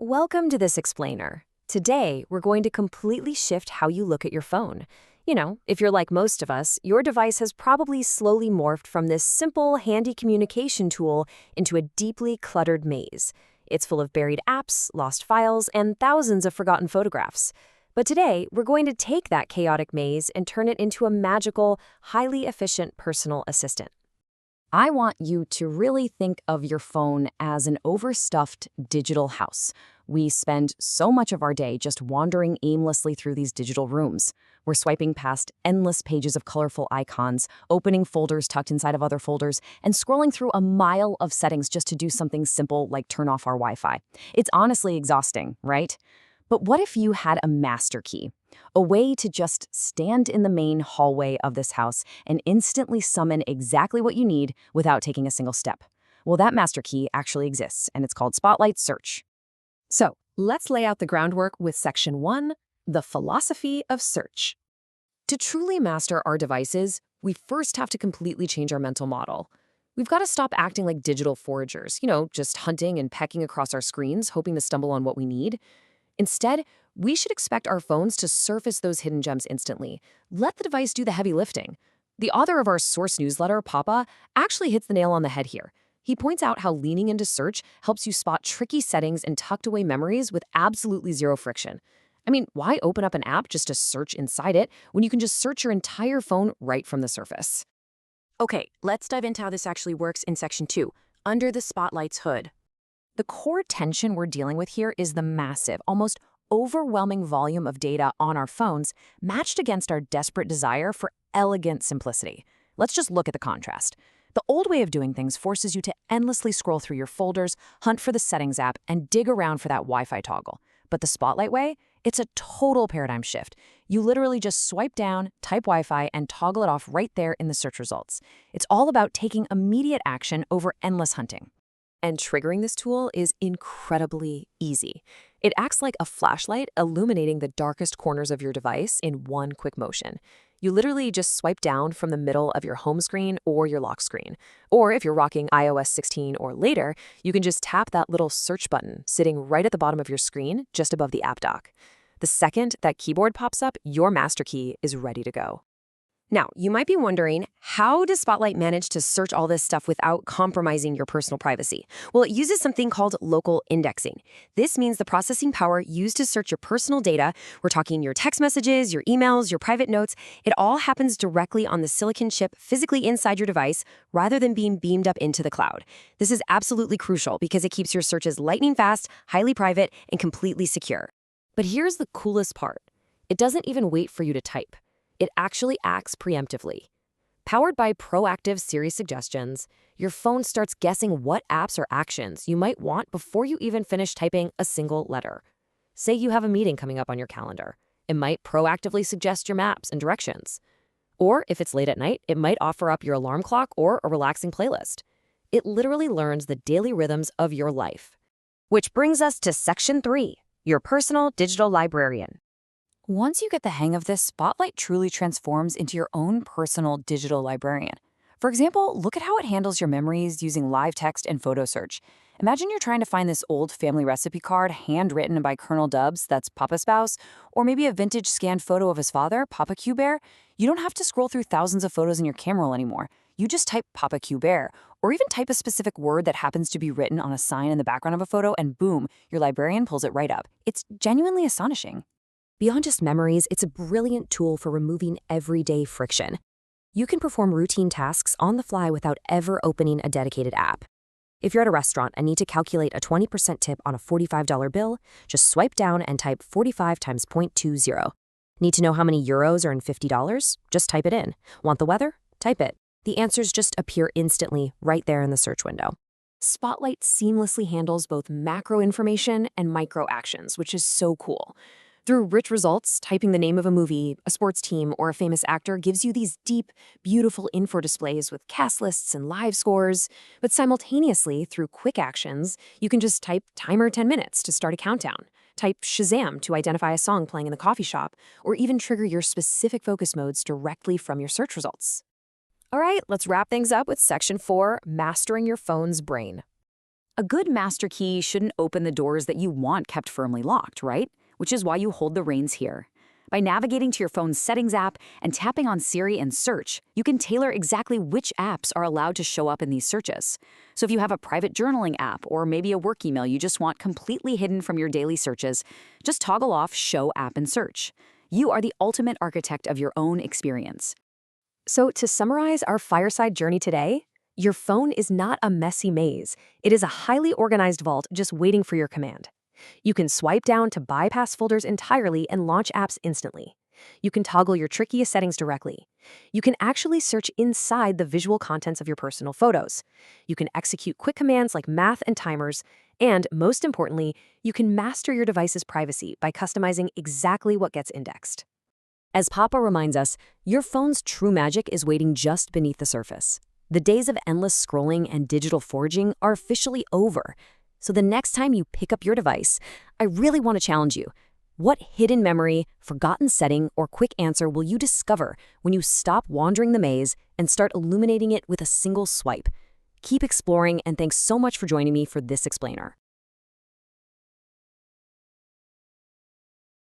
Welcome to this explainer. Today, we're going to completely shift how you look at your phone. If you're like most of us, your device has probably slowly morphed from this simple, handy communication tool into a deeply cluttered maze. It's full of buried apps, lost files, and thousands of forgotten photographs. But today, we're going to take that chaotic maze and turn it into a magical, highly efficient personal assistant. I want you to really think of your phone as an overstuffed digital house. We spend so much of our day just wandering aimlessly through these digital rooms. We're swiping past endless pages of colorful icons, opening folders tucked inside of other folders, and scrolling through a mile of settings just to do something simple like turn off our Wi-Fi. It's honestly exhausting, right? But what if you had a master key? A way to just stand in the main hallway of this house and instantly summon exactly what you need without taking a single step. Well, that master key actually exists, and it's called Spotlight Search. So, let's lay out the groundwork with Section 1, the philosophy of search. To truly master our devices, we first have to completely change our mental model. We've got to stop acting like digital foragers, just hunting and pecking across our screens, hoping to stumble on what we need. Instead, we should expect our phones to surface those hidden gems instantly. Let the device do the heavy lifting. The author of our source newsletter, Papa, actually hits the nail on the head here. He points out how leaning into search helps you spot tricky settings and tucked away memories with absolutely zero friction. I mean, why open up an app just to search inside it when you can just search your entire phone right from the surface? Okay, let's dive into how this actually works in Section 2, under the Spotlight's hood. The core tension we're dealing with here is the massive, almost overwhelming volume of data on our phones matched against our desperate desire for elegant simplicity. Let's just look at the contrast. The old way of doing things forces you to endlessly scroll through your folders, hunt for the Settings app, and dig around for that Wi-Fi toggle. But the Spotlight way? It's a total paradigm shift. You literally just swipe down, type Wi-Fi, and toggle it off right there in the search results. It's all about taking immediate action over endless hunting. And triggering this tool is incredibly easy. It acts like a flashlight illuminating the darkest corners of your device in one quick motion. You literally just swipe down from the middle of your home screen or your lock screen. Or if you're rocking iOS 16 or later, you can just tap that little search button sitting right at the bottom of your screen just above the app dock. The second that keyboard pops up, your master key is ready to go. Now, you might be wondering, how does Spotlight manage to search all this stuff without compromising your personal privacy? Well, it uses something called local indexing. This means the processing power used to search your personal data, we're talking your text messages, your emails, your private notes, it all happens directly on the silicon chip physically inside your device rather than being beamed up into the cloud. This is absolutely crucial because it keeps your searches lightning fast, highly private, and completely secure. But here's the coolest part. It doesn't even wait for you to type. It actually acts preemptively. Powered by proactive Siri suggestions, your phone starts guessing what apps or actions you might want before you even finish typing a single letter. Say you have a meeting coming up on your calendar. It might proactively suggest your maps and directions. Or if it's late at night, it might offer up your alarm clock or a relaxing playlist. It literally learns the daily rhythms of your life. Which brings us to Section 3, your personal digital librarian. Once you get the hang of this, Spotlight truly transforms into your own personal digital librarian. For example, look at how it handles your memories using live text and photo search. Imagine you're trying to find this old family recipe card handwritten by Colonel Dubs, that's Papa's spouse, or maybe a vintage scanned photo of his father, Papa Q Bear. You don't have to scroll through thousands of photos in your camera roll anymore. You just type Papa Q Bear, or even type a specific word that happens to be written on a sign in the background of a photo, and boom, your librarian pulls it right up. It's genuinely astonishing. Beyond just memories, it's a brilliant tool for removing everyday friction. You can perform routine tasks on the fly without ever opening a dedicated app. If you're at a restaurant and need to calculate a 20% tip on a $45 bill, just swipe down and type 45 times 0.20. Need to know how many euros are in $50? Just type it in. Want the weather? Type it. The answers just appear instantly right there in the search window. Spotlight seamlessly handles both macro information and micro actions, which is so cool. Through rich results, typing the name of a movie, a sports team, or a famous actor gives you these deep, beautiful info displays with cast lists and live scores. But simultaneously, through quick actions, you can just type timer 10 minutes to start a countdown, type Shazam to identify a song playing in the coffee shop, or even trigger your specific focus modes directly from your search results. All right, let's wrap things up with Section 4, Mastering Your Phone's Brain. A good master key shouldn't open the doors that you want kept firmly locked, right? Which is why you hold the reins here. By navigating to your phone's Settings app and tapping on Siri and Search, you can tailor exactly which apps are allowed to show up in these searches. So if you have a private journaling app or maybe a work email you just want completely hidden from your daily searches, just toggle off Show App and Search. You are the ultimate architect of your own experience. So to summarize our fireside journey today, your phone is not a messy maze. It is a highly organized vault just waiting for your command. You can swipe down to bypass folders entirely and launch apps instantly. You can toggle your trickiest settings directly. You can actually search inside the visual contents of your personal photos. You can execute quick commands like math and timers. And most importantly, you can master your device's privacy by customizing exactly what gets indexed. As Papa reminds us, your phone's true magic is waiting just beneath the surface. The days of endless scrolling and digital foraging are officially over. So the next time you pick up your device, I really want to challenge you. What hidden memory, forgotten setting, or quick answer will you discover when you stop wandering the maze and start illuminating it with a single swipe? Keep exploring, and thanks so much for joining me for this explainer.